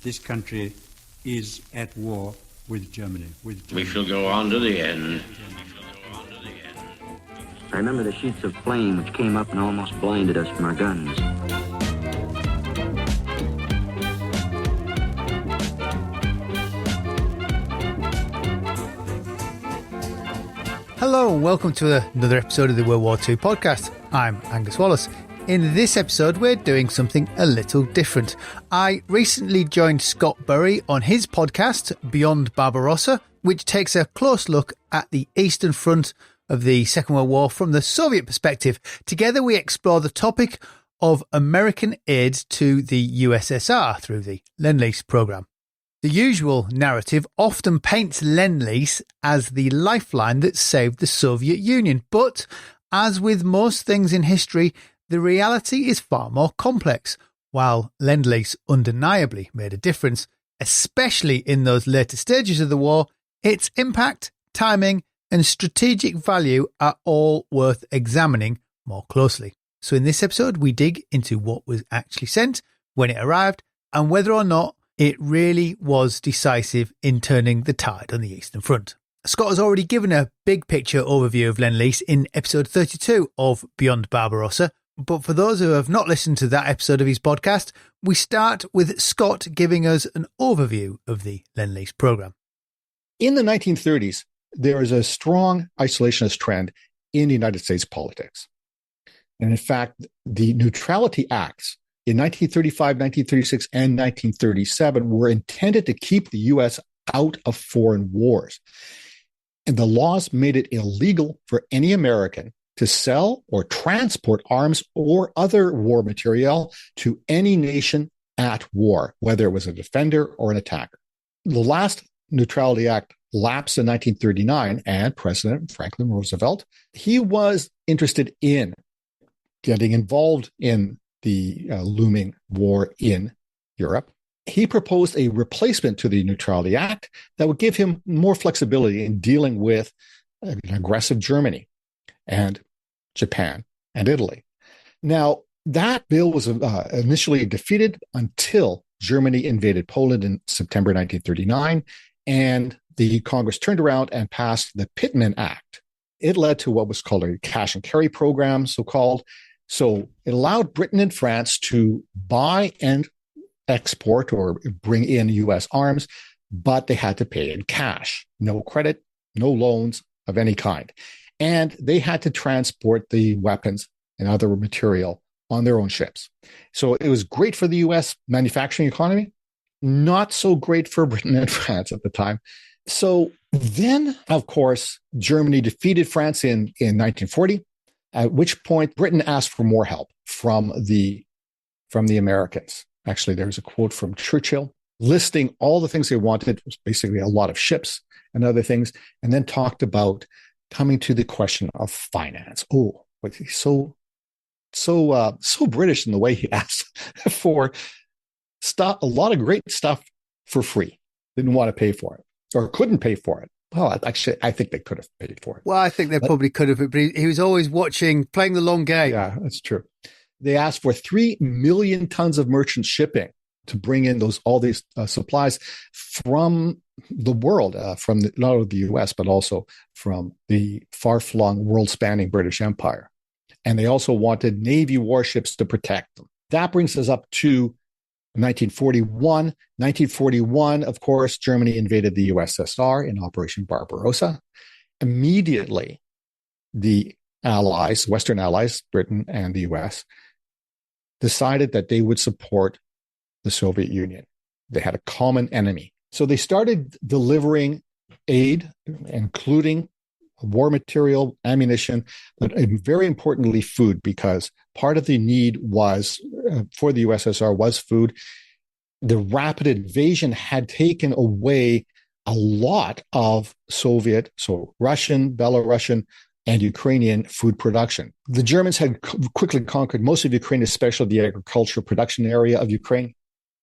this country is at war with Germany. We shall go on to the end. I remember the sheets of flame which came up and almost blinded us from our guns. Hello and welcome to another episode of the World War II podcast. I'm Angus Wallace. In this episode, we're doing something a little different. I recently joined Scott Burry on his podcast, Beyond Barbarossa, which takes a close look at the Eastern Front of the Second World War from the Soviet perspective. Together, we explore the topic of American aid to the USSR through the Lend-Lease program. The usual narrative often paints Lend-Lease as the lifeline that saved the Soviet Union, but as with most things in history, the reality is far more complex. While Lend-Lease undeniably made a difference, especially in those later stages of the war, its impact, timing, and strategic value are all worth examining more closely. So in this episode, we dig into what was actually sent, when it arrived, and whether or not it really was decisive in turning the tide on the Eastern Front. Scott has already given a big picture overview of Lend-Lease in episode 32 of Beyond Barbarossa, but for those who have not listened to that episode of his podcast, we start with Scott giving us an overview of the Lend-Lease program. In the 1930s, there is a strong isolationist trend in United States politics. And in fact, the Neutrality Acts in 1935, 1936, and 1937 were intended to keep the U.S. out of foreign wars. And the laws made it illegal for any American to sell or transport arms or other war material to any nation at war, whether it was a defender or an attacker. The last Neutrality Act lapsed in 1939, and President Franklin Roosevelt, he was interested in getting involved in the looming war in Europe. He proposed a replacement to the Neutrality Act that would give him more flexibility in dealing with an aggressive Germany and Japan and Italy. Now, that bill was initially defeated until Germany invaded Poland in September 1939, and the Congress turned around and passed the Pittman Act. It led to what was called a cash and carry program, so-called. So it allowed Britain and France to buy and export or bring in U.S. arms, but they had to pay in cash. No credit, no loans of any kind. And they had to transport the weapons and other material on their own ships. So it was great for the U.S. manufacturing economy, not so great for Britain and France at the time. So then, of course, Germany defeated France in 1940, at which point Britain asked for more help from the Americans. Actually, there's a quote from Churchill listing all the things they wanted. It was basically a lot of ships and other things, and then talked about coming to the question of finance. Oh, but he's so British in the way he asked for stuff, a lot of great stuff for free. Didn't want to pay for it or couldn't pay for it. Well, actually, I think they could have paid for it. Well, I think they probably could have, but he was always playing the long game. Yeah, that's true. They asked for 3 million tons of merchant shipping to bring in all these supplies from the world, from not only the U.S., but also from the far-flung, world-spanning British Empire. And they also wanted Navy warships to protect them. That brings us up to 1941. 1941, of course, Germany invaded the USSR in Operation Barbarossa. Immediately, the allies, Western allies, Britain and the US, decided that they would support the Soviet Union. They had a common enemy. So they started delivering aid, including war material, ammunition, but very importantly, food, because part of the need was for the USSR was food. The rapid invasion had taken away a lot of Soviet, so Russian, Belarusian, and Ukrainian food production. The Germans had quickly conquered most of Ukraine, especially the agricultural production area of Ukraine,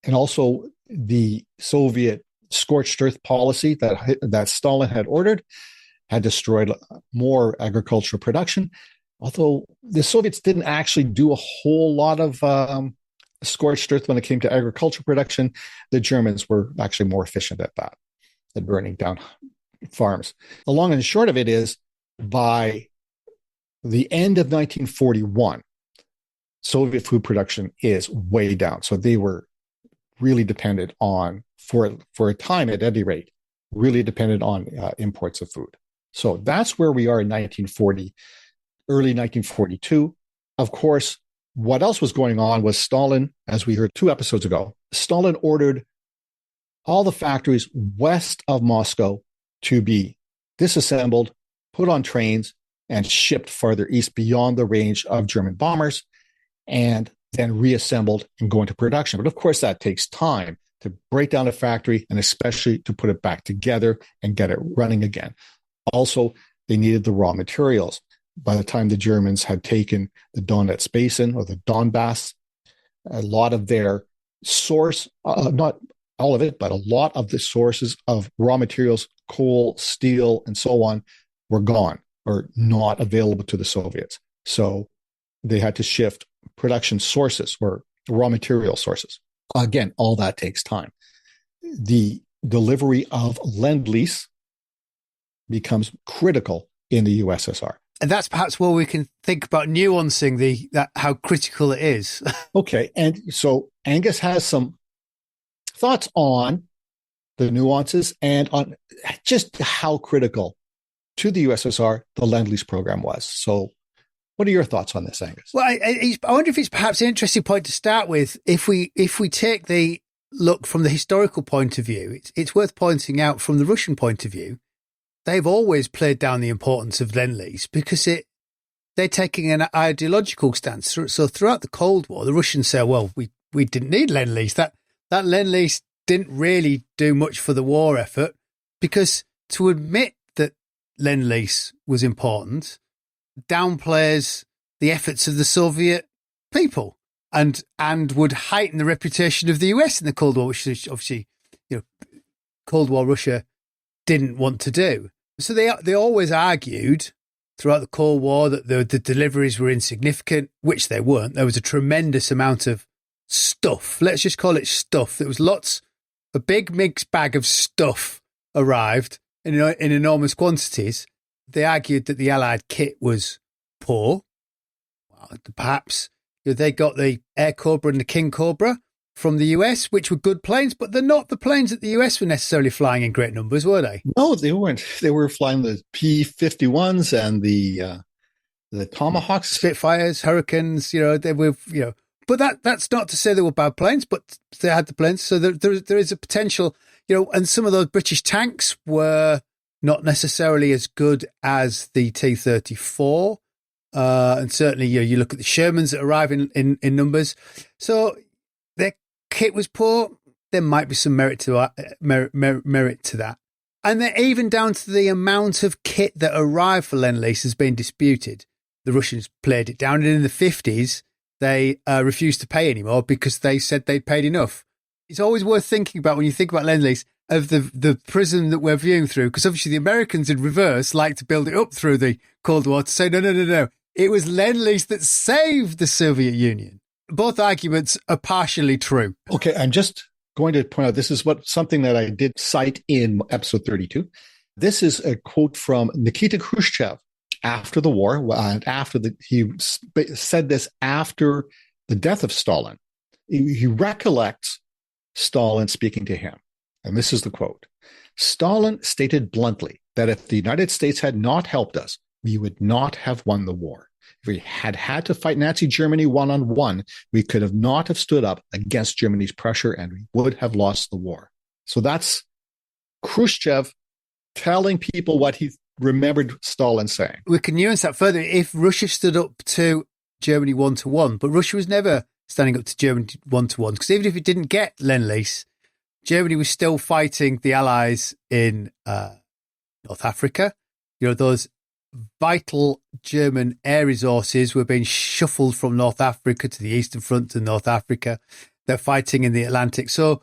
and also the Soviet scorched earth policy that Stalin had ordered had destroyed more agricultural production, although the Soviets didn't actually do a whole lot of scorched earth when it came to agricultural production. The Germans were actually more efficient at that, at burning down farms. The long and short of it is, by the end of 1941, Soviet food production is way down. So they were really dependent on, for a time at any rate, really dependent on imports of food. So that's where we are in 1940, early 1942. Of course, what else was going on was Stalin, as we heard 2 episodes ago, Stalin ordered all the factories west of Moscow to be disassembled, put on trains, and shipped farther east beyond the range of German bombers, and then reassembled and go into production. But of course, that takes time to break down a factory and especially to put it back together and get it running again. Also, they needed the raw materials. By the time the Germans had taken the Donetsk Basin or the Donbass, a lot of their source, not all of it, but a lot of the sources of raw materials, coal, steel, and so on, were gone or not available to the Soviets. So they had to shift production sources or raw material sources. Again, all that takes time. The delivery of Lend-Lease becomes critical in the USSR. And that's perhaps where we can think about nuancing how critical it is. Okay. And so Angus has some thoughts on the nuances and on just how critical to the USSR the Lend-Lease program was. So what are your thoughts on this, Angus? Well, I wonder if it's perhaps an interesting point to start with. If we take the look from the historical point of view, it's worth pointing out from the Russian point of view, they've always played down the importance of Lend-Lease because they're taking an ideological stance. So throughout the Cold War, the Russians say, well, we didn't need Lend-Lease. That Lend-Lease didn't really do much for the war effort, because to admit that Lend-Lease was important downplays the efforts of the Soviet people and would heighten the reputation of the US in the Cold War, which is obviously, Cold War Russia didn't want to do. So they always argued throughout the Cold War that the deliveries were insignificant, which they weren't. There was a tremendous amount of stuff. Let's just call it stuff. There was a big mixed bag of stuff arrived in enormous quantities. They argued that the Allied kit was poor. Well, perhaps they got the Air Cobra and the King Cobra from the US, which were good planes, but they're not the planes that the US were necessarily flying in great numbers, were they? No, they weren't. They were flying the P-51s and the Tomahawks. Spitfires, Hurricanes, they were, but that's not to say they were bad planes, but they had the planes. So there is a potential, and some of those British tanks were not necessarily as good as the T-34. And certainly, you look at the Shermans that arrive in numbers. So their kit was poor. There might be some merit to that. And then even down to the amount of kit that arrived for Lend-Lease has been disputed. The Russians played it down, and in the 50s, they refused to pay anymore because they said they'd paid enough. It's always worth thinking about when you think about Lend-Lease of the prism that we're viewing through, because obviously the Americans in reverse like to build it up through the Cold War to say, no. It was Lend-Lease that saved the Soviet Union. Both arguments are partially true. Okay, I'm just going to point out, this is something that I did cite in episode 32. This is a quote from Nikita Khrushchev after the war, and he said this after the death of Stalin. He recollects Stalin speaking to him. And this is the quote. Stalin stated bluntly that if the United States had not helped us, we would not have won the war. If we had to fight Nazi Germany one-on-one, we could have not have stood up against Germany's pressure and we would have lost the war. So that's Khrushchev telling people what he remembered Stalin saying. We can nuance that further. If Russia stood up to Germany one-to-one, but Russia was never standing up to Germany one-to-one, because even if it didn't get Lend-Lease, Germany was still fighting the Allies in North Africa. Those vital German air resources were being shuffled from North Africa to the Eastern Front to North Africa. They're fighting in the Atlantic. So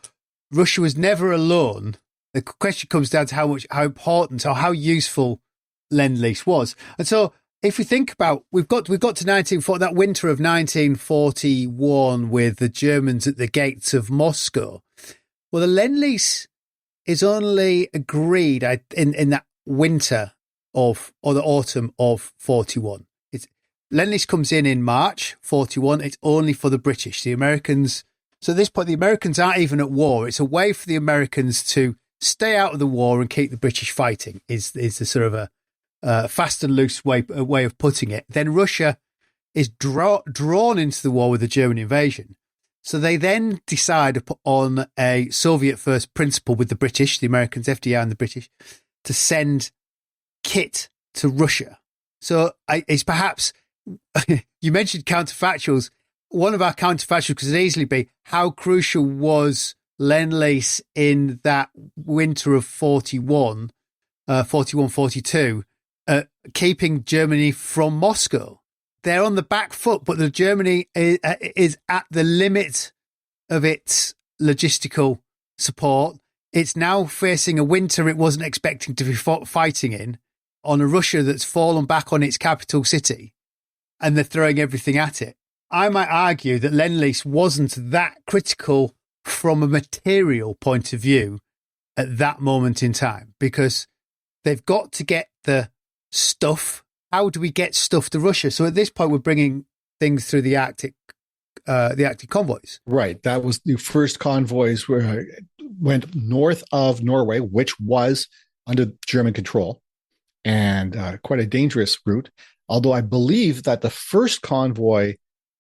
Russia was never alone. The question comes down to how important or how useful Lend-Lease was. And so if we think about, we've got to 1940, that winter of 1941 with the Germans at the gates of Moscow. Well, the Lend-Lease is only agreed in that winter or the autumn of 41. Lend-Lease comes in March 41. It's only for the British. The Americans, so at this point, the Americans aren't even at war. It's a way for the Americans to stay out of the war and keep the British fighting, is the sort of a fast and loose way of putting it. Then Russia is drawn into the war with the German invasion. So they then decide on a Soviet first principle with the British, the Americans, FDR and the British, to send kit to Russia. So it's perhaps, you mentioned counterfactuals. One of our counterfactuals could easily be, how crucial was Lend-Lease in that winter of 41, 42, keeping Germany from Moscow? They're on the back foot, but the Germany is at the limit of its logistical support. It's now facing a winter it wasn't expecting to be fighting in, on a Russia that's fallen back on its capital city, and they're throwing everything at it. I might argue that Lend-Lease wasn't that critical from a material point of view at that moment in time, because they've got to get the stuff. How do we get stuff to Russia? So at this point, we're bringing things through the Arctic convoys. Right. That was the first convoys where went north of Norway, which was under German control, and quite a dangerous route. Although I believe that the first convoy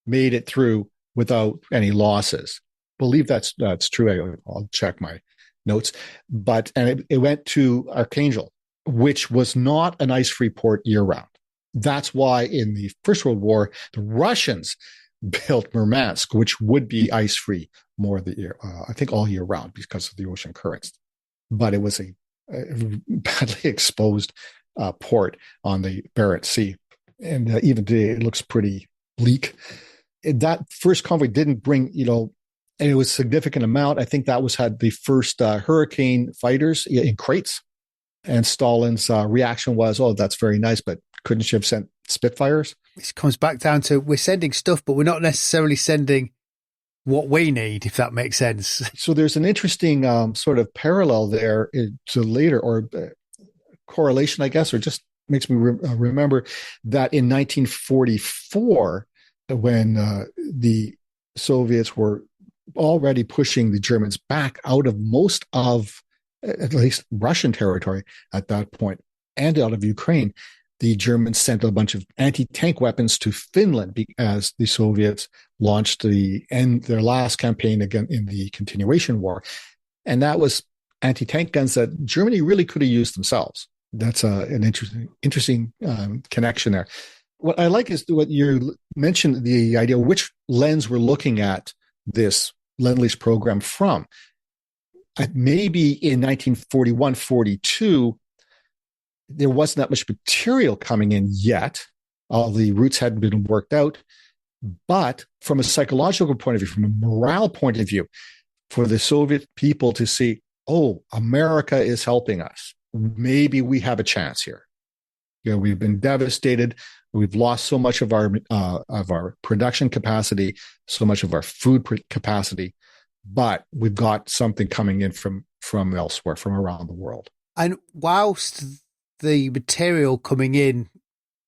made it through without any losses. I believe that's true. I'll check my notes. And it went to Archangel, which was not an ice-free port year-round. That's why in the First World War, the Russians built Murmansk, which would be ice-free more of the year, I think all year round, because of the ocean currents. But it was a badly exposed port on the Barents Sea. And even today, it looks pretty bleak. That first convoy didn't bring, and it was a significant amount. I think that had the first Hurricane fighters in crates. And Stalin's reaction was, oh, that's very nice, but couldn't you have sent Spitfires? This comes back down to, we're sending stuff, but we're not necessarily sending what we need, if that makes sense. So there's an interesting sort of parallel there to later, or correlation, I guess, or just makes me remember that in 1944, when the Soviets were already pushing the Germans back out of most of, at least Russian territory at that point, and out of Ukraine, the Germans sent a bunch of anti-tank weapons to Finland as the Soviets launched their last campaign again in the continuation war. And that was anti-tank guns that Germany really could have used themselves. That's an interesting connection there. What I like is what you mentioned, the idea which lens we're looking at this Lend-Lease program from. Maybe in 1941, 42, there wasn't that much material coming in yet. All the routes hadn't been worked out. But from a psychological point of view, from a morale point of view, for the Soviet people to see, oh, America is helping us. Maybe we have a chance here. We've been devastated. We've lost so much of our production capacity, so much of our food capacity, but we've got something coming in from elsewhere, from around the world. And whilst the material coming in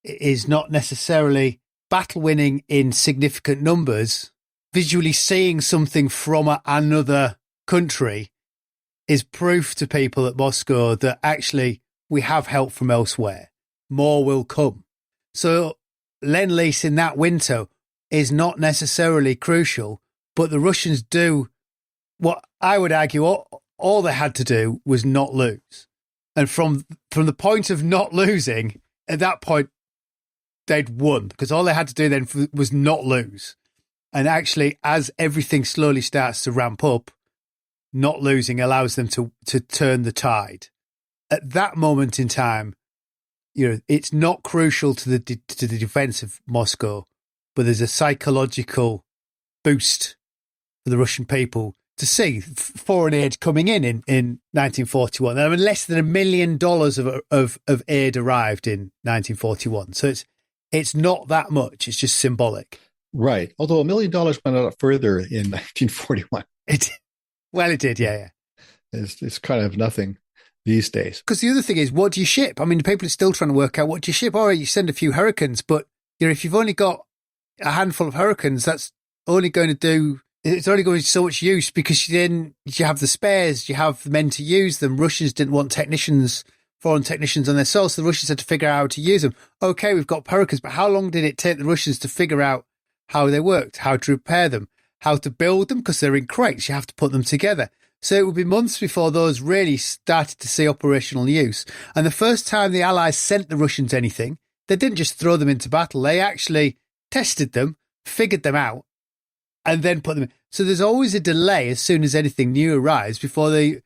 is not necessarily battle winning in significant numbers, visually seeing something from another country is proof to people at Moscow that actually we have help from elsewhere. More will come. So Lend-Lease in that winter is not necessarily crucial, but the Russians do what I would argue all they had to do was not lose. And from the point of not losing, at that point, they'd won, because all they had to do then was not lose. And actually, as everything slowly starts to ramp up, not losing allows them to turn the tide. At that moment in time, it's not crucial to the defense of Moscow, but there's a psychological boost for the Russian people to see foreign aid coming in 1941. I mean, less than $1 million of aid arrived in 1941. So it's not that much. It's just symbolic. Right. Although $1 million went a lot further in 1941. It did, yeah. It's kind of nothing these days. Because the other thing is, what do you ship? I mean, the people are still trying to work out what do you ship. All right, you send a few hurricanes, but if you've only got a handful of hurricanes, it's only going to do so much use, because then you have the spares, you have the men to use them. Russians didn't want foreign technicians on their soil, so the Russians had to figure out how to use them. Okay, we've got hurricanes, but how long did it take the Russians to figure out how they worked, how to repair them, how to build them? Because they're in crates, you have to put them together. So it would be months before those really started to see operational use. And the first time the Allies sent the Russians anything, they didn't just throw them into battle. They actually tested them, figured them out, and then put them in. So there's always a delay as soon as anything new arrives before the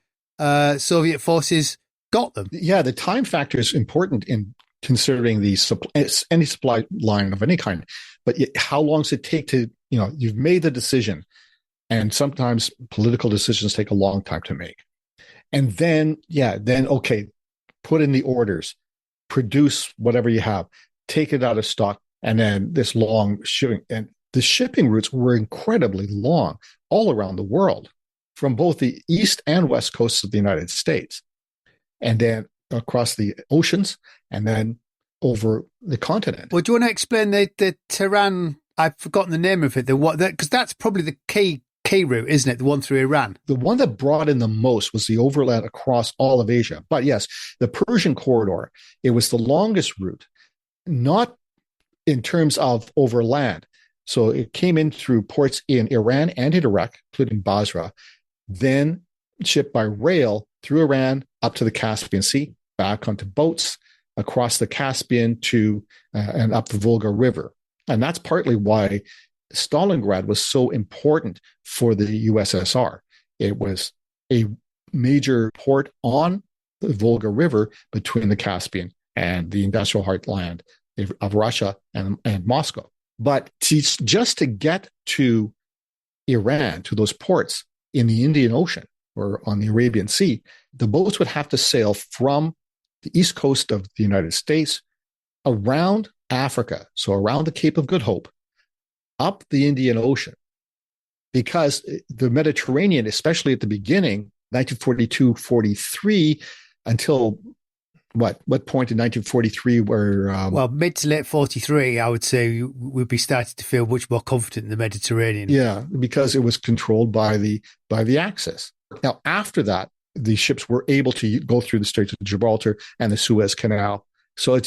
Soviet forces got them. Yeah, the time factor is important in considering any supply line of any kind. But how long does it take to, you've made the decision, and sometimes political decisions take a long time to make. And then, okay, put in the orders, produce whatever you have, take it out of stock, and then this long shipping. And the shipping routes were incredibly long all around the world, from both the east and west coasts of the United States, and then across the oceans, and then over the continent. Well, do you want to explain the Tehran? I've forgotten the name of it. Because that's probably the key route, isn't it? The one through Iran. The one that brought in the most was the overland across all of Asia. But yes, the Persian corridor, it was the longest route, not in terms of overland. So it came in through ports in Iran and in Iraq, including Basra, then shipped by rail through Iran up to the Caspian Sea, back onto boats across the Caspian to and up the Volga River. And that's partly why Stalingrad was so important for the USSR. It was a major port on the Volga River between the Caspian and the industrial heartland of Russia and Moscow. But just to get to Iran, to those ports in the Indian Ocean or on the Arabian Sea, the boats would have to sail from the east coast of the United States around Africa, so around the Cape of Good Hope, up the Indian Ocean, because the Mediterranean, especially at the beginning, 1942-43, until what point in 1943 where... mid to late 43, I would say we'd be starting to feel much more confident in the Mediterranean. Yeah, because it was controlled by the Axis. Now, after that, the ships were able to go through the Straits of Gibraltar and the Suez Canal. So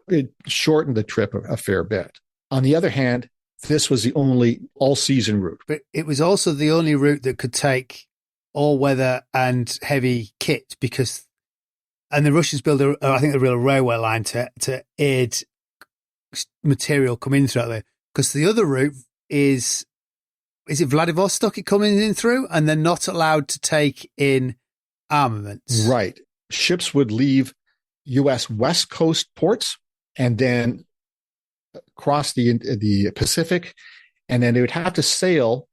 it shortened the trip a fair bit. On the other hand, this was the only all-season route. But it was also the only route that could take all-weather and heavy kit, and the Russians built a real railway line to aid material coming through there. Because the other route is it Vladivostok it coming in through, and they're not allowed to take in armaments. Right. Ships would leave U.S. West Coast ports and then cross the Pacific, and then they would have to sail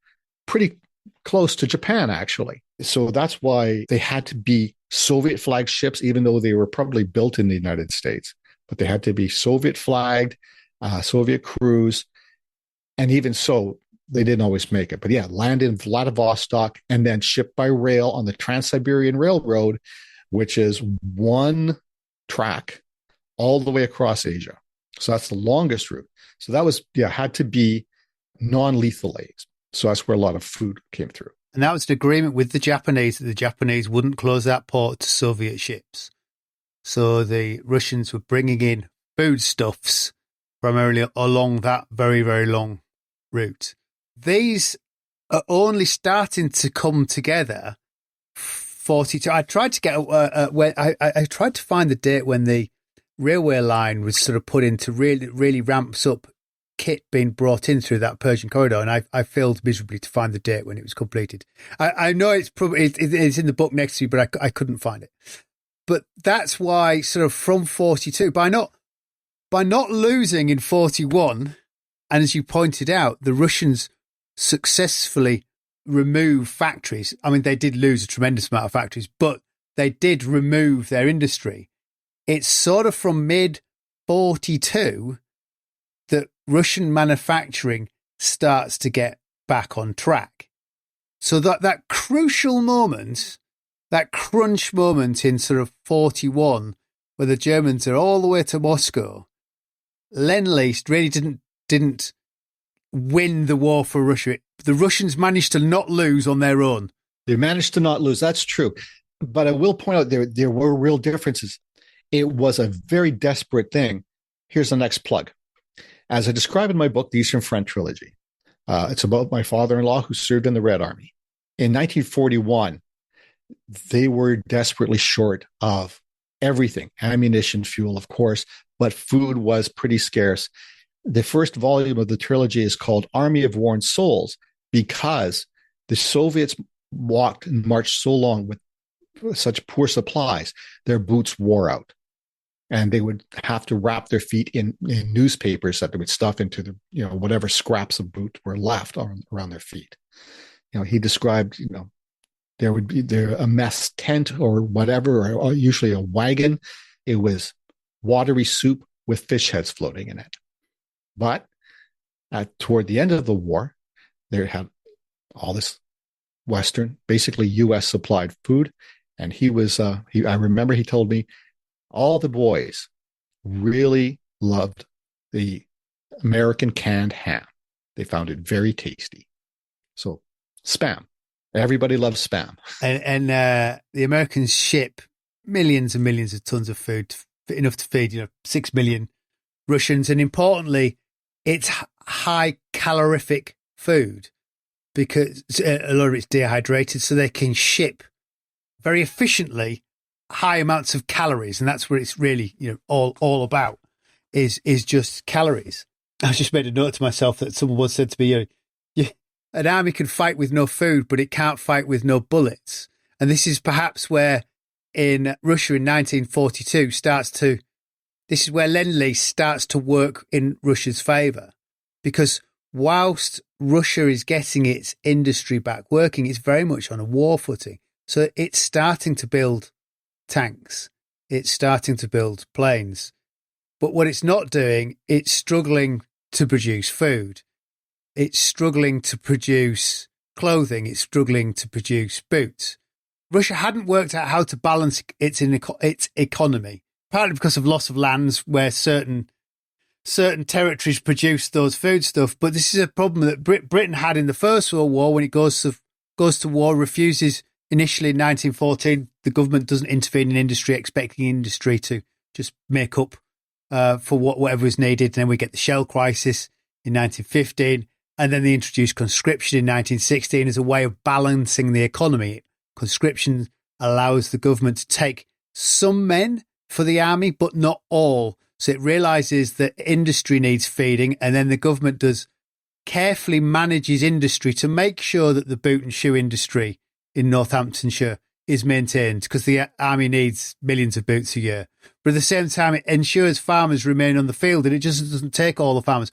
pretty close to Japan, actually. So that's why they had to be Soviet flagged ships, even though they were probably built in the United States. But they had to be Soviet flagged, Soviet crews, and even so, they didn't always make it. But yeah, land in Vladivostok and then shipped by rail on the Trans-Siberian Railroad, which is one track all the way across Asia. So that's the longest route. So that was, had to be non-lethal aids. So that's where a lot of food came through. And that was an agreement with the Japanese that the Japanese wouldn't close that port to Soviet ships. So the Russians were bringing in foodstuffs primarily along that very, very long route. These are only starting to come together 42. I tried to get I tried to find the date when the railway line was sort of put in to really ramps up kit being brought in through that Persian corridor, and I failed miserably to find the date when it was completed. I know it's probably it's in the book next to you, but I couldn't find it. But that's why sort of from 42, by not losing in 41, and as you pointed out, the Russians successfully remove factories. I mean, they did lose a tremendous amount of factories, but they did remove their industry. It's sort of from mid 42 Russian manufacturing starts to get back on track. So that crucial moment, that crunch moment in sort of 41, where the Germans are all the way to Moscow, Lend-Lease really didn't win the war for Russia. The Russians managed to not lose on their own. They managed to not lose. That's true. But I will point out there were real differences. It was a very desperate thing. Here's the next plug. As I describe in my book, The Eastern Front Trilogy, it's about my father-in-law who served in the Red Army. In 1941, they were desperately short of everything, ammunition, fuel, of course, but food was pretty scarce. The first volume of the trilogy is called Army of Worn Souls because the Soviets walked and marched so long with such poor supplies, their boots wore out. And they would have to wrap their feet in newspapers that they would stuff into the, whatever scraps of boot were left around their feet. He described, there would be a mess tent or whatever, or usually a wagon. It was watery soup with fish heads floating in it. But toward the end of the war, they had all this Western, basically U.S. supplied food. And I remember he told me all the boys really loved the American canned ham. They found it very tasty. So Spam. Everybody loves Spam. And the Americans ship millions and millions of tons of food, enough to feed 6 million Russians. And importantly, it's high calorific food because a lot of it's dehydrated, so they can ship very efficiently high amounts of calories. And that's what it's really all about is just calories. I just made a note to myself that someone once said to me, an army can fight with no food, but it can't fight with no bullets. And this is perhaps where in Russia in 1942 this is where Lend-Lease starts to work in Russia's favour. Because whilst Russia is getting its industry back working, it's very much on a war footing. So it's starting to build tanks. It's starting to build planes. But what it's not doing, it's struggling to produce food. It's struggling to produce clothing. It's struggling to produce boots. Russia hadn't worked out how to balance its economy, partly because of loss of lands where certain territories produce those food stuff. But this is a problem that Britain had in the First World War when it goes to war, refuses initially in 1914. The government doesn't intervene in industry, expecting industry to just make up for whatever is needed. And then we get the shell crisis in 1915. And then they introduced conscription in 1916 as a way of balancing the economy. Conscription allows the government to take some men for the army, but not all. So it realises that industry needs feeding, and then the government carefully manages industry to make sure that the boot and shoe industry in Northamptonshire is maintained, because the army needs millions of boots a year. But at the same time, it ensures farmers remain on the field, and it just doesn't take all the farmers.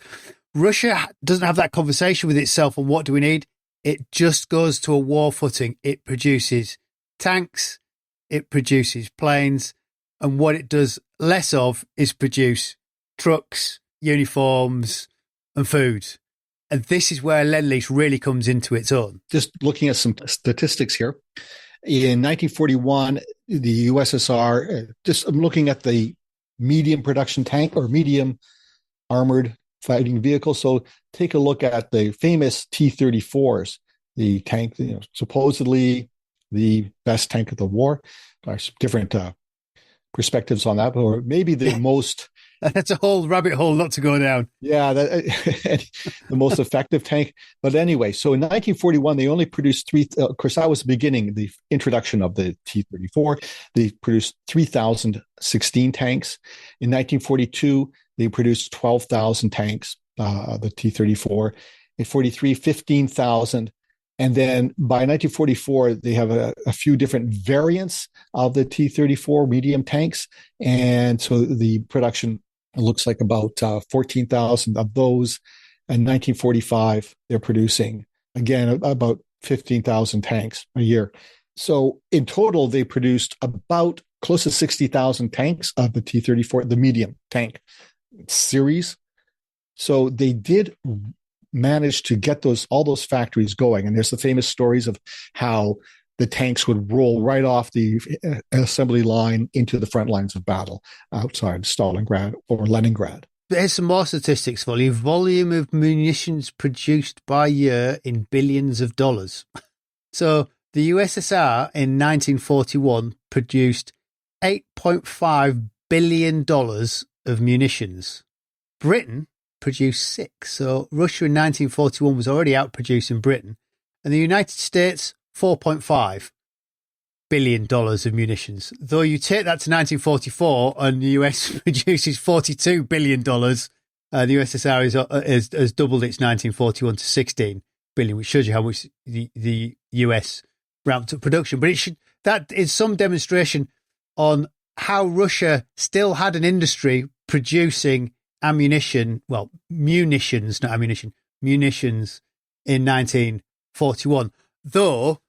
Russia doesn't have that conversation with itself on what do we need. It just goes to a war footing. It produces tanks, it produces planes, and what it does less of is produce trucks, uniforms, and food. And this is where Lend-Lease really comes into its own. Just looking at some statistics here. In 1941, the USSR, I'm looking at the medium production tank or medium armored fighting vehicle. So take a look at the famous T-34s, the tank, supposedly the best tank of the war. There's different perspectives on that, or maybe the most. That's a whole rabbit hole not to go down. Yeah, the most effective tank. But anyway, so in 1941, they only produced three. Of course, that was the beginning, the introduction of the T-34. They produced 3,016 tanks. In 1942, they produced 12,000 tanks, the T-34. In 43, 15,000. And then by 1944, they have a few different variants of the T-34 medium tanks. And so the production looks like about 14,000 of those. In 1945, they're producing, again, about 15,000 tanks a year. So in total, they produced about close to 60,000 tanks of the T-34, the medium tank series. So they did manage to get all those factories going. And there's the famous stories of how the tanks would roll right off the assembly line into the front lines of battle outside Stalingrad or Leningrad. Here's some more statistics for you. Volume of munitions produced by year in billions of dollars. So the USSR in 1941 produced $8.5 billion of munitions. Britain produced 6. So Russia in 1941 was already outproducing Britain. And the United States, $4.5 billion of munitions. Though you take that to 1944 and the US produces $42 billion, the USSR has doubled its 1941 to $16 billion, which shows you how much the US ramped up production. But that is some demonstration on how Russia still had an industry producing munitions in 1941. Though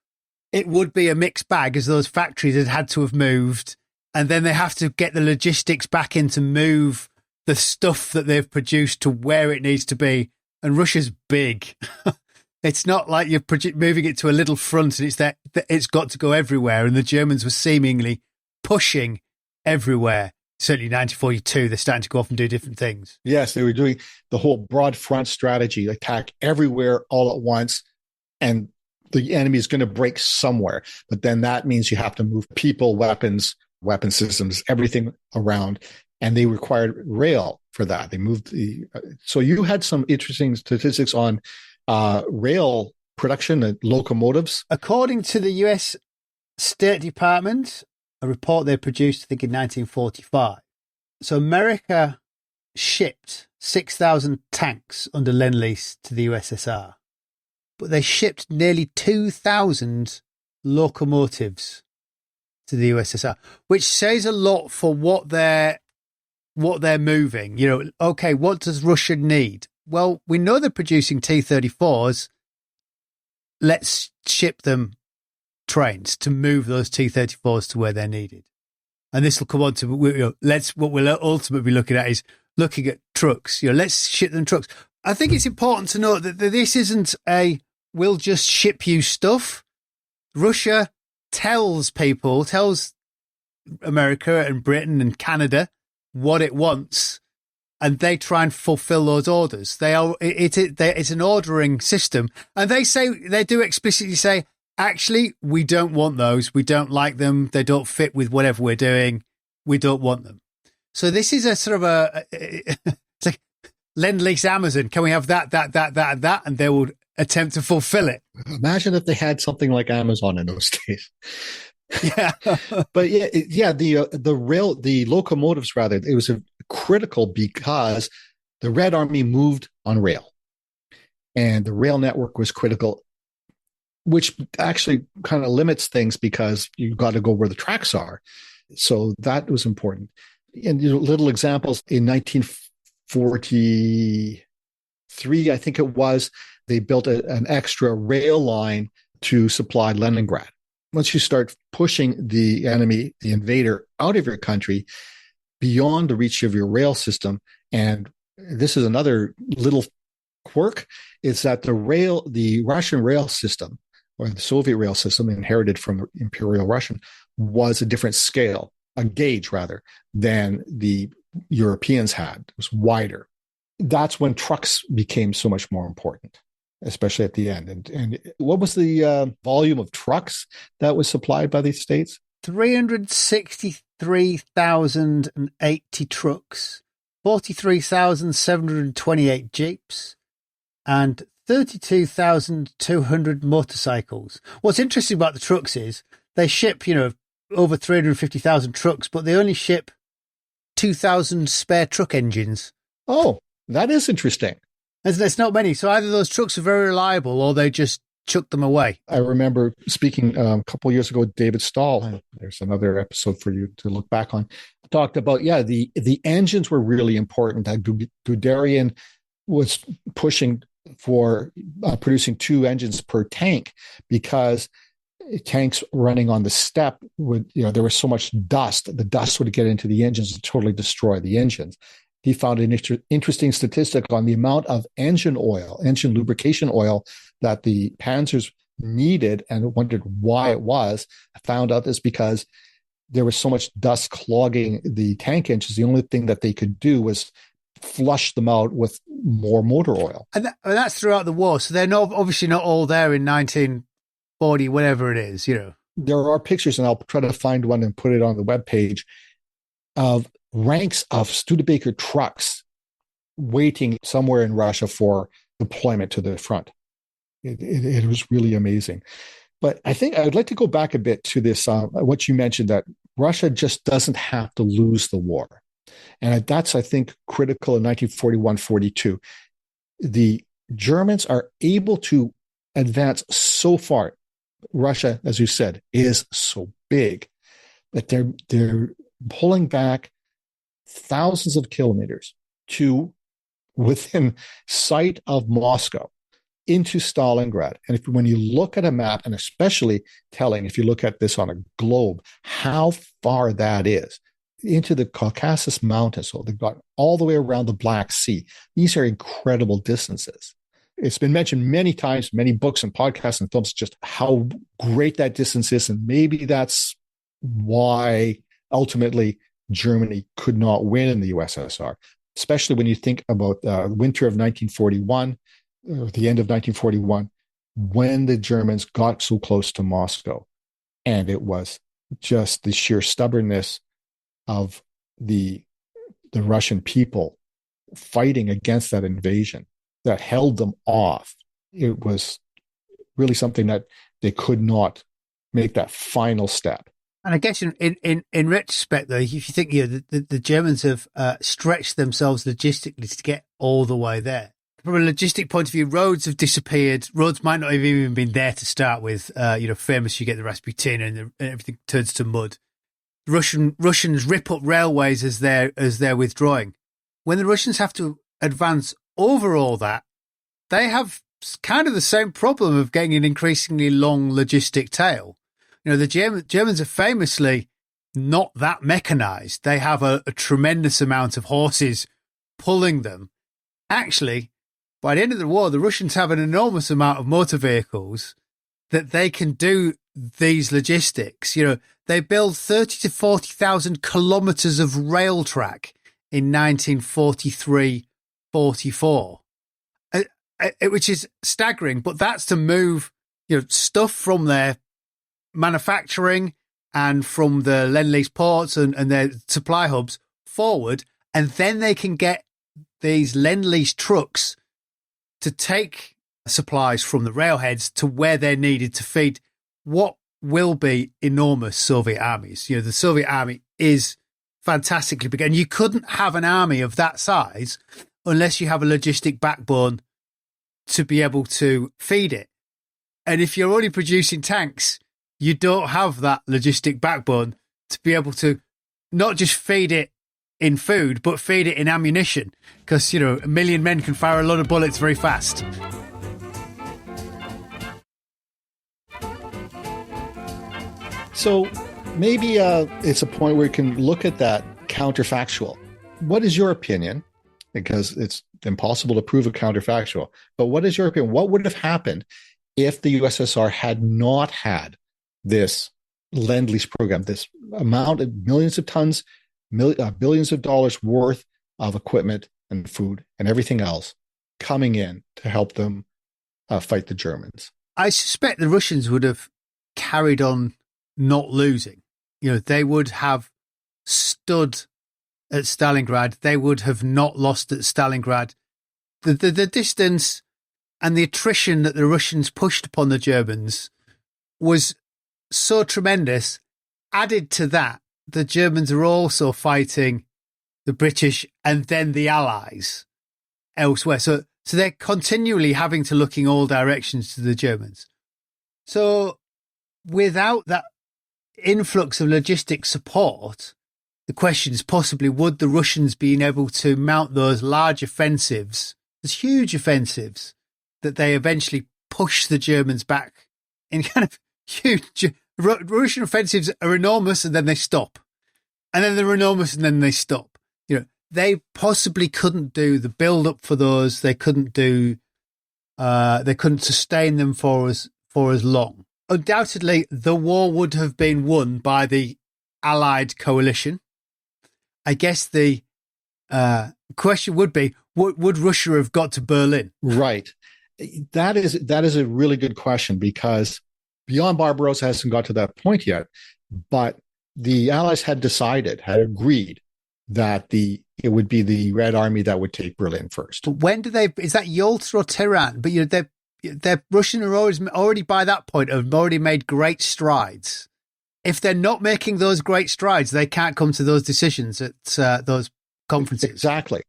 it would be a mixed bag, as those factories had to have moved, and then they have to get the logistics back in to move the stuff that they've produced to where it needs to be. And Russia's big. It's not like you're moving it to a little front and it's got to go everywhere. And the Germans were seemingly pushing everywhere. Certainly in 1942, they're starting to go off and do different things. Yes, they were doing the whole broad front strategy, attack everywhere all at once, and the enemy is going to break somewhere. But then that means you have to move people, weapons, weapon systems, everything around. And they required rail for that. They moved so you had some interesting statistics on rail production and locomotives. According to the US State Department, a report they produced, I think, in 1945. So America shipped 6,000 tanks under Lend-Lease to the USSR, but they shipped nearly 2,000 locomotives to the USSR, which says a lot for what they're moving. You know, okay, what does Russia need? Well, we know they're producing T-34s. Let's ship them trains to move those T-34s to where they're needed. And this will come on to, what we'll ultimately be looking at is looking at trucks. Let's ship them trucks. I think it's important to note that this isn't we'll just ship you stuff. Russia tells America and Britain and Canada what it wants, and they try and fulfill those orders. It's an ordering system, and they do explicitly say, actually, we don't want those. We don't like them. They don't fit with whatever we're doing. We don't want them. So this is a sort of it's like Lend-Lease Amazon. Can we have that, and that? And they will attempt to fulfill it. Imagine if they had something like Amazon in those days. Yeah. But the locomotives, rather, it was critical because the Red Army moved on rail, and the rail network was critical, which actually kind of limits things because you've got to go where the tracks are. So that was important. And little examples in 1943, I think it was, they built an extra rail line to supply Leningrad. Once you start pushing the enemy, the invader, out of your country, beyond the reach of your rail system, and this is another little quirk, is that the Russian rail system, or the Soviet rail system inherited from Imperial Russian, was a different scale, a gauge rather, than the Europeans had. It was wider. That's when trucks became so much more important, especially at the end. And what was the volume of trucks that was supplied by the States? 363,080 trucks, 43,728 jeeps, and 32,200 motorcycles. What's interesting about the trucks is they ship, over 350,000 trucks, but they only ship 2,000 spare truck engines. Oh, that is interesting. There's not many. So either those trucks are very reliable or they just chuck them away. I remember speaking a couple of years ago with David Stahl, and there's another episode for you to look back on, talked about, the engines were really important. Guderian was pushing for producing 2 engines per tank because tanks running on the steppe there was so much dust. The dust would get into the engines and totally destroy the engines. he found an interesting statistic on the amount of engine lubrication oil that the Panzers needed, and wondered why it was. I found out this because there was so much dust clogging the tank engines. The only thing that they could do was flush them out with more motor oil. And that's throughout the war. So they're not, obviously not all there in 1940, whatever it is, you know. There are pictures, and I'll try to find one and put it on the webpage, of ranks of Studebaker trucks waiting somewhere in Russia for deployment to the front. It was really amazing. But I think I would like to go back a bit to this, what you mentioned, that Russia just doesn't have to lose the war. And that's, I think, critical in 1941-42. The Germans are able to advance so far. Russia, as you said, is so big that they're pulling back thousands of kilometers to within sight of Moscow into Stalingrad. And when you look at a map, and especially telling, if you look at this on a globe, how far that is into the Caucasus Mountains. So they've got all the way around the Black Sea. These are incredible distances. It's been mentioned many times, many books and podcasts and films, just how great that distance is. And maybe that's why ultimately Germany could not win in the USSR, especially when you think about the winter of 1941, or the end of 1941, when the Germans got so close to Moscow. And it was just the sheer stubbornness of the Russian people fighting against that invasion that held them off. It was really something that they could not make that final step. And I guess in retrospect, though, if you think, you know, the Germans have stretched themselves logistically to get all the way there. From a logistic point of view, roads have disappeared. Roads might not have even been there to start with. You know, famous, you get the Rasputin, and everything turns to mud. Russians rip up railways as they're withdrawing. When the Russians have to advance over all that, they have kind of the same problem of getting an increasingly long logistic tail. You know, the Germans are famously not that mechanized. They have a tremendous amount of horses pulling them. Actually, by the end of the war, the Russians have an enormous amount of motor vehicles that they can do these logistics. You know, they build 30 to 40,000 kilometers of rail track in 1943-44, which is staggering. But that's to move, you know, stuff from their manufacturing and from the Lend-Lease ports and their supply hubs forward, and then they can get these Lend-Lease trucks to take supplies from the railheads to where they're needed to feed what will be enormous Soviet armies. You know, the Soviet army is fantastically big, and you couldn't have an army of that size unless you have a logistic backbone to be able to feed it. And if you're only producing tanks, you don't have that logistic backbone to be able to not just feed it in food, but feed it in ammunition. Because, you know, 1 million men can fire a lot of bullets very fast. So maybe it's a point where you can look at that counterfactual. What is your opinion? Because it's impossible to prove a counterfactual. But what is your opinion? What would have happened if the USSR had not had this Lend-Lease program, this amount of millions of tons, billions of dollars worth of equipment and food and everything else coming in to help them fight the Germans? I suspect the Russians would have carried on not losing. You know, they would have stood at Stalingrad. They would have not lost at Stalingrad. The distance and the attrition that the Russians pushed upon the Germans was so tremendous. Added to that, the Germans are also fighting the British and then the Allies elsewhere. So they're continually having to look in all directions to the Germans. So without that influx of logistic support, the question is possibly, would the Russians be able to mount those large offensives, those huge offensives, that they eventually push the Germans back in kind of huge. Russian offensives are enormous and then they stop. And then they're enormous and then they stop. You know, they possibly couldn't do the build up for those. They couldn't sustain them for as long. Undoubtedly, the war would have been won by the Allied coalition. I guess the question would be, would Russia have got to Berlin? Right. That is a really good question, because Beyond Barbarossa hasn't got to that point yet, but the Allies had agreed that it would be the Red Army that would take Berlin first. But when do they? Is that Yalta or Tehran? But they're Russian are already by that point have already made great strides. If they're not making those great strides, they can't come to those decisions at those conferences. Exactly.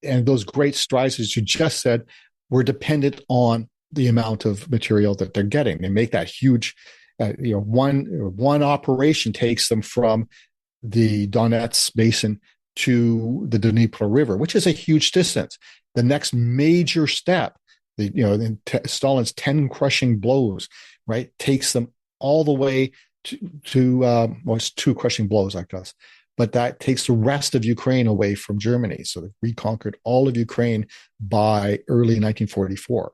And those great strides, as you just said, were dependent on the amount of material that they're getting. They make that huge, one operation takes them from the Donetsk basin to the Dnieper River, which is a huge distance. The next major step, Stalin's 10 crushing blows, right, takes them all the way to it's 2 crushing blows, I guess, but that takes the rest of Ukraine away from Germany. So they reconquered all of Ukraine by early 1944.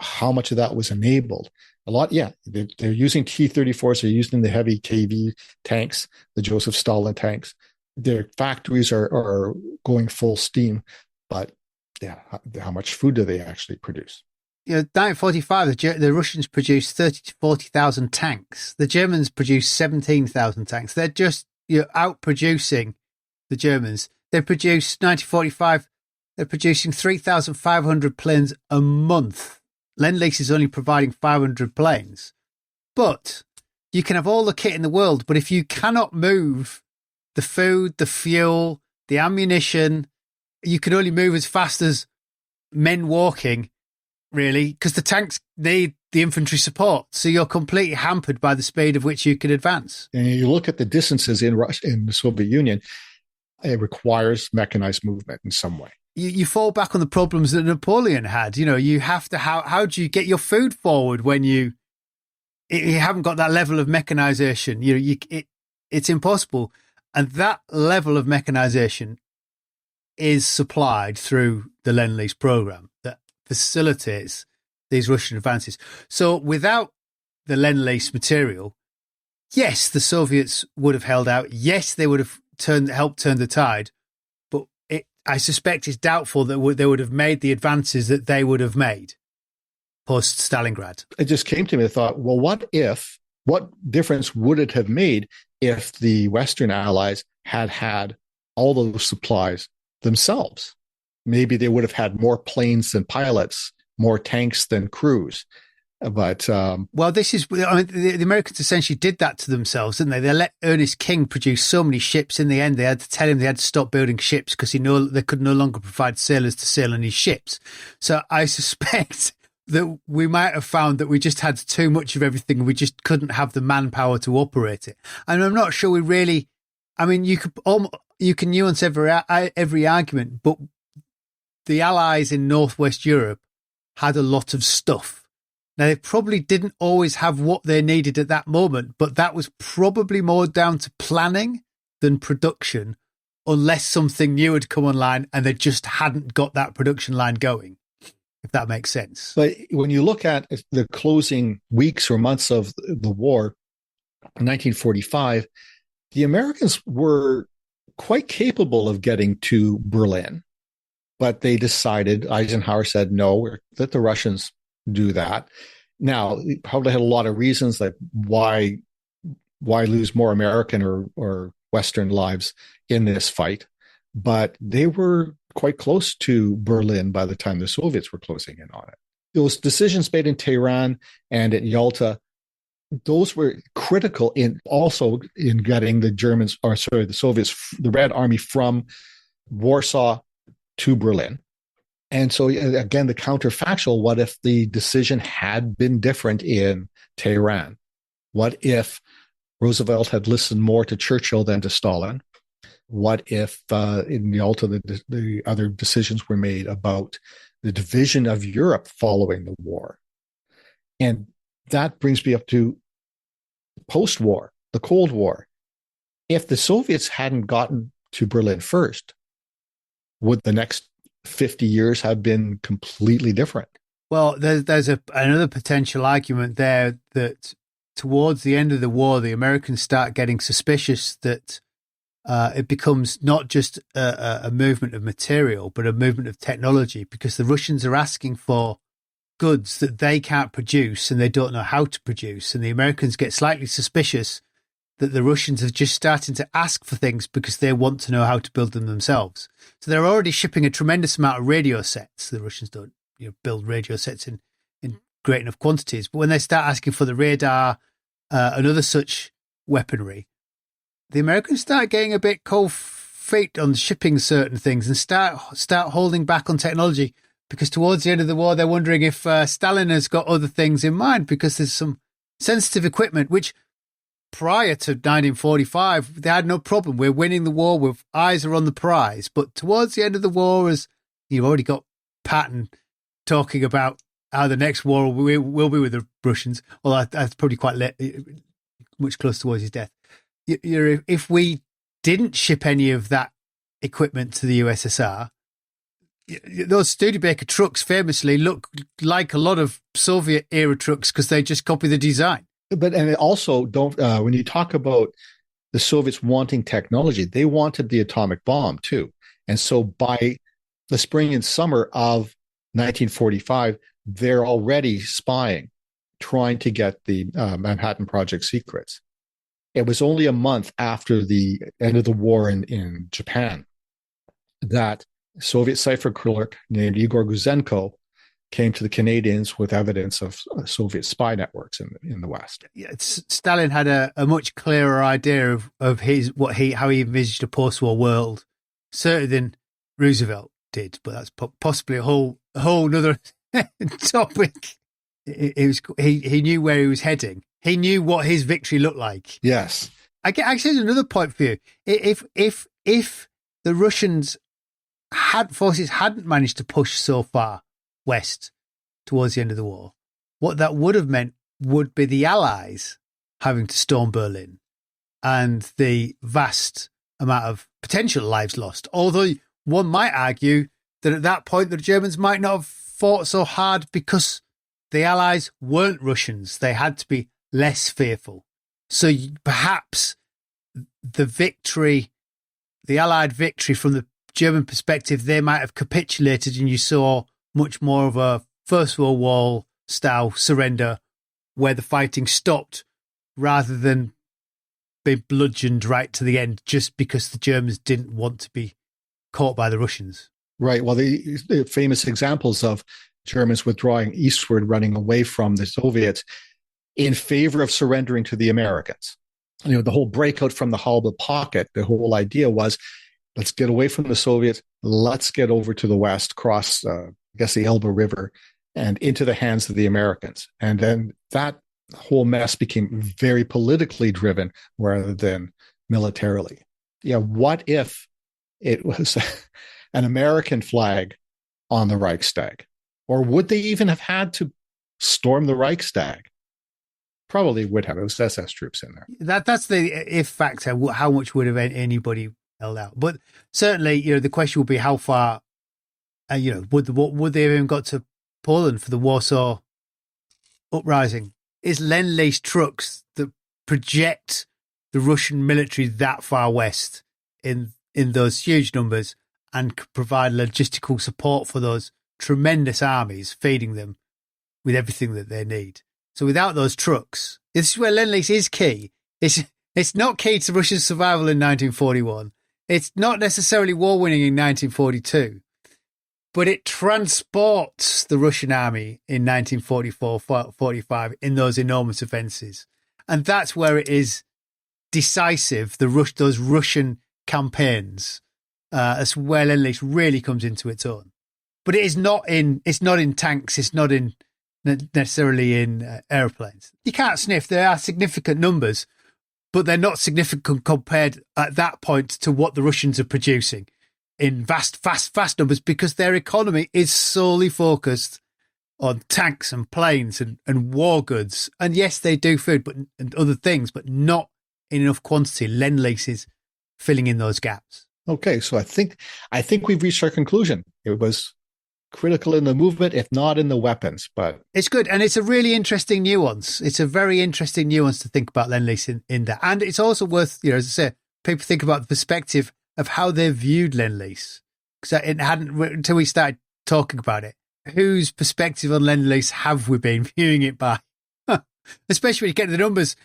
How much of that was enabled? A lot, yeah. They're using T-34s. They're using the heavy KV tanks, the Joseph Stalin tanks. Their factories are going full steam, but yeah, how much food do they actually produce? 1945, the Russians produced 30 to 40,000 tanks. The Germans produced 17,000 tanks. They're just outproducing the Germans. They produced 1945. They're producing 3,500 planes a month. Lend-Lease is only providing 500 planes. But you can have all the kit in the world, but if you cannot move the food, the fuel, the ammunition, you can only move as fast as men walking, really, because the tanks need the infantry support. So you're completely hampered by the speed of which you can advance. And you look at the distances in Russia, in the Soviet Union, it requires mechanized movement in some way. You fall back on the problems that Napoleon had. You have to, how do you get your food forward when you haven't got that level of mechanization? It's impossible. And that level of mechanization is supplied through the Lend-Lease program that facilitates these Russian advances. So without the Lend-Lease material, yes, the Soviets would have held out. Yes, they would have helped turn the tide. But I suspect it's doubtful that they would have made the advances that they would have made post Stalingrad. It just came to me. I thought, well, what difference would it have made if the Western Allies had all those supplies themselves? Maybe they would have had more planes than pilots, more tanks than crews. But the Americans essentially did that to themselves, didn't they? They let Ernest King produce so many ships. In the end, they had to tell him they had to stop building ships because they could no longer provide sailors to sail on his ships. So I suspect that we might have found that we just had too much of everything. We just couldn't have the manpower to operate it. And I'm not sure we really. I mean, you can nuance every argument, but the Allies in Northwest Europe had a lot of stuff. Now, they probably didn't always have what they needed at that moment, but that was probably more down to planning than production, unless something new had come online and they just hadn't got that production line going, if that makes sense. But when you look at the closing weeks or months of the war, in 1945, the Americans were quite capable of getting to Berlin, but they decided, Eisenhower said, no, let the Russians do that. Now, he probably had a lot of reasons, like why lose more American or Western lives in this fight, but they were quite close to Berlin by the time the Soviets were closing in on it. Those decisions made in Tehran and at Yalta, those were critical in getting the Soviets, the Red Army from Warsaw to Berlin. And so, again, the counterfactual, what if the decision had been different in Tehran? What if Roosevelt had listened more to Churchill than to Stalin? What if in Yalta the other decisions were made about the division of Europe following the war? And that brings me up to post-war, the Cold War. If the Soviets hadn't gotten to Berlin first, would the next 50 years have been completely different? Well, there's another potential argument there that towards the end of the war, the Americans start getting suspicious that it becomes not just a movement of material, but a movement of technology, because the Russians are asking for goods that they can't produce and they don't know how to produce. And the Americans get slightly suspicious that the Russians are just starting to ask for things because they want to know how to build them themselves. So they're already shipping a tremendous amount of radio sets. The Russians don't build radio sets in great enough quantities. But when they start asking for the radar and other such weaponry, the Americans start getting a bit cold feet on shipping certain things and start holding back on technology, because towards the end of the war, they're wondering if Stalin has got other things in mind, because there's some sensitive equipment, which prior to 1945, they had no problem. We're winning the war, with eyes are on the prize. But towards the end of the war, as you've already got Patton talking about how the next war will be with the Russians, although that's probably quite much closer towards his death. If we didn't ship any of that equipment to the USSR, those Studebaker trucks famously look like a lot of Soviet era trucks because they just copy the design. But and also don't when you talk about the Soviets wanting technology, they wanted the atomic bomb too. And so by the spring and summer of 1945, they're already spying, trying to get the Manhattan Project secrets. It was only a month after the end of the war in Japan that Soviet cipher clerk named Igor Guzenko came to the Canadians with evidence of Soviet spy networks in the West. Yeah, Stalin had a much clearer idea of how he envisaged a post-war world, certainly than Roosevelt did. But that's possibly a whole other topic. He knew where he was heading. He knew what his victory looked like. Yes. Actually, another point for you. If the Russians hadn't managed to push so far west towards the end of the war, what that would have meant would be the Allies having to storm Berlin and the vast amount of potential lives lost. Although one might argue that at that point the Germans might not have fought so hard because the Allies weren't Russians. They had to be less fearful. So perhaps the Allied victory from the German perspective, they might have capitulated and you saw much more of a First World War style surrender where the fighting stopped rather than be bludgeoned right to the end just because the Germans didn't want to be caught by the Russians. Right. Well, the famous examples of Germans withdrawing eastward, running away from the Soviets in favor of surrendering to the Americans. The whole breakout from the Halba pocket, the whole idea was, let's get away from the Soviets. Let's get over to the West, cross, the Elbe River, and into the hands of the Americans. And then that whole mess became very politically driven rather than militarily. Yeah, what if it was an American flag on the Reichstag? Or would they even have had to storm the Reichstag? Probably would have. It was SS troops in there. That's the if factor. How much would have anybody held out? But certainly, the question would be how far. Would they have even got to Poland for the Warsaw uprising? Is Lend-Lease trucks that project the Russian military that far west in those huge numbers and could provide logistical support for those tremendous armies, feeding them with everything that they need? So without those trucks, this is where Lend-Lease is key. It's not key to Russia's survival in 1941. It's not necessarily war winning in 1942, but it transports the Russian army in 1944-45 in those enormous offences. And that's where it is decisive, those Russian campaigns. That's where Lend-Lease really comes into its own. But it's not in tanks, it's not necessarily in airplanes. You can't sniff. There are significant numbers, but they're not significant compared at that point to what the Russians are producing in vast numbers, because their economy is solely focused on tanks and planes and war goods. And yes, they do food and other things, but not in enough quantity. Lend-Lease is filling in those gaps. Okay, so I think we've reached our conclusion. It was critical in the movement, if not in the weapons. But it's good, and it's a really interesting nuance. It's a very interesting nuance to think about Lend-Lease in that, and it's also worth, as I say, people think about the perspective of how they viewed Lend-Lease, because it hadn't until we started talking about it. Whose perspective on Lend-Lease have we been viewing it by? Especially when you get to the numbers,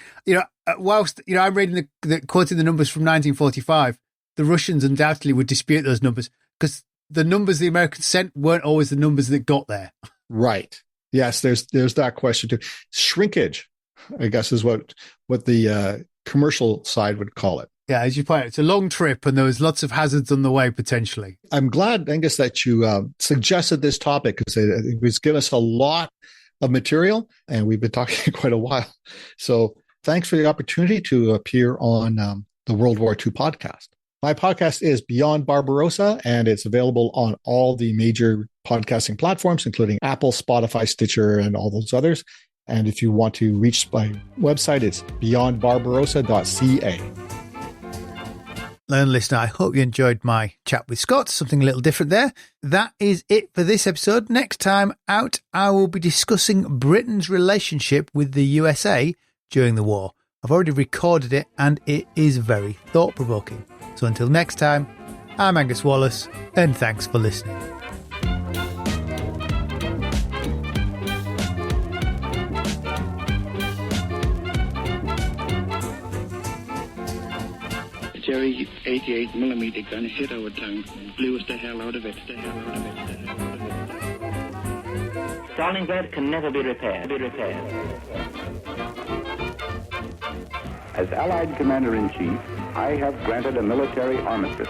whilst I'm reading quoting the numbers from 1945. The Russians undoubtedly would dispute those numbers because the numbers the Americans sent weren't always the numbers that got there. Right. Yes, there's that question too. Shrinkage, I guess, is what the commercial side would call it. Yeah, as you point out, it's a long trip and there was lots of hazards on the way potentially. I'm glad, Angus, that you suggested this topic because it was given us a lot of material and we've been talking quite a while. So thanks for the opportunity to appear on the World War II podcast. My podcast is Beyond Barbarossa, and it's available on all the major podcasting platforms, including Apple, Spotify, Stitcher, and all those others. And if you want to reach my website, it's beyondbarbarossa.ca. Listener, I hope you enjoyed my chat with Scott, something a little different there. That is it for this episode. Next time out, I will be discussing Britain's relationship with the USA during the war. I've already recorded it, and it is very thought-provoking. So until next time, I'm Angus Wallace, and thanks for listening. Jerry 88mm gun hit our tank, blew us the hell out of it. Stalingrad can never be repaired. As Allied Commander-in-Chief, I have granted a military armistice.